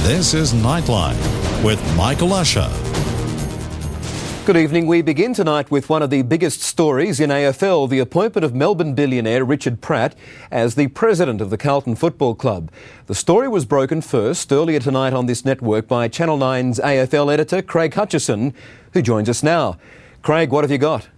This is Nightline with Michael Usher. Good evening. We begin tonight with one of the biggest stories in AFL, the appointment of Melbourne billionaire Richard Pratt as the president of the Carlton Football Club. The story was broken first earlier tonight on this network by Channel 9's AFL editor Craig Hutchison, who joins us now. Craig, what have you got?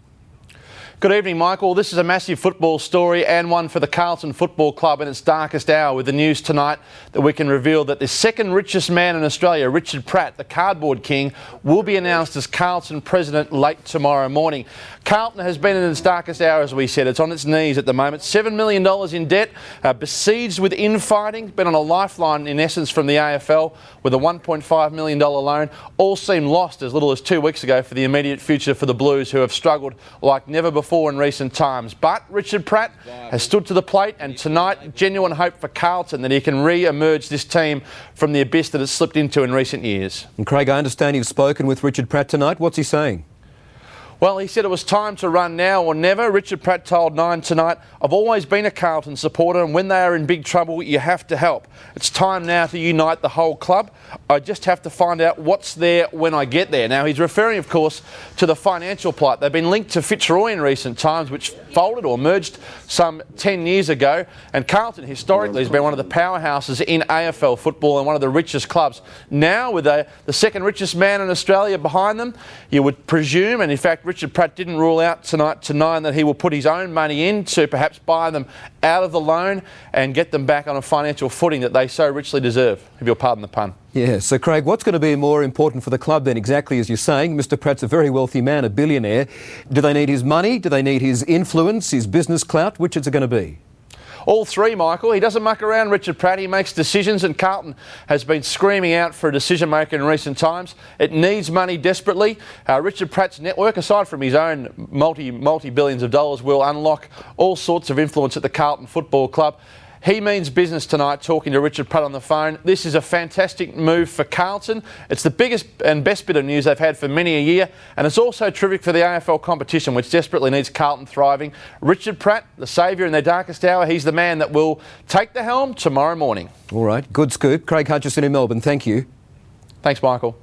Good evening, Michael. This is a massive football story and one for the Carlton Football Club in its darkest hour, with the news tonight that we can reveal that the second richest man in Australia, Richard Pratt, the cardboard king, will be announced as Carlton president late tomorrow morning. Carlton has been in its darkest hour, as we said. It's on its knees at the moment. $7 million in debt, besieged with infighting, been on a lifeline in essence from the AFL with a $1.5 million loan. All seemed lost as little as 2 weeks ago for the immediate future for the Blues, who have struggled like never before in recent times. But Richard Pratt has stood to the plate, and tonight genuine hope for Carlton that he can re-emerge this team from the abyss that it's slipped into in recent years. And Craig, I understand you've spoken with Richard Pratt tonight. What's he saying? Well, he said it was time to run now or never. Richard Pratt told Nine tonight, "I've always been a Carlton supporter, and when they are in big trouble, you have to help. It's time now to unite the whole club. I just have to find out what's there when I get there." Now, he's referring, of course, to the financial plight. They've been linked to Fitzroy in recent times, which folded or merged some 10 years ago. And Carlton, historically, has been one of the powerhouses in AFL football and one of the richest clubs. Now, with the second richest man in Australia behind them, you would presume, and in fact, Richard Pratt didn't rule out tonight to Nine that he will put his own money in to perhaps buy them out of the loan and get them back on a financial footing that they so richly deserve, if you'll pardon the pun. Yeah, so Craig, what's going to be more important for the club then, exactly as you're saying? Mr. Pratt's a very wealthy man, a billionaire. Do they need his money? Do they need his influence, his business clout? Which is it going to be? All three, Michael. He doesn't muck around, Richard Pratt. He makes decisions, and Carlton has been screaming out for a decision maker in recent times. It needs money desperately. Richard Pratt's network, aside from his own multi-billions of dollars, will unlock all sorts of influence at the Carlton Football Club. He means business tonight, talking to Richard Pratt on the phone. This is a fantastic move for Carlton. It's the biggest and best bit of news they've had for many a year, and it's also terrific for the AFL competition, which desperately needs Carlton thriving. Richard Pratt, the saviour in their darkest hour, he's the man that will take the helm tomorrow morning. All right, good scoop. Craig Hutchison in Melbourne, thank you. Thanks, Michael.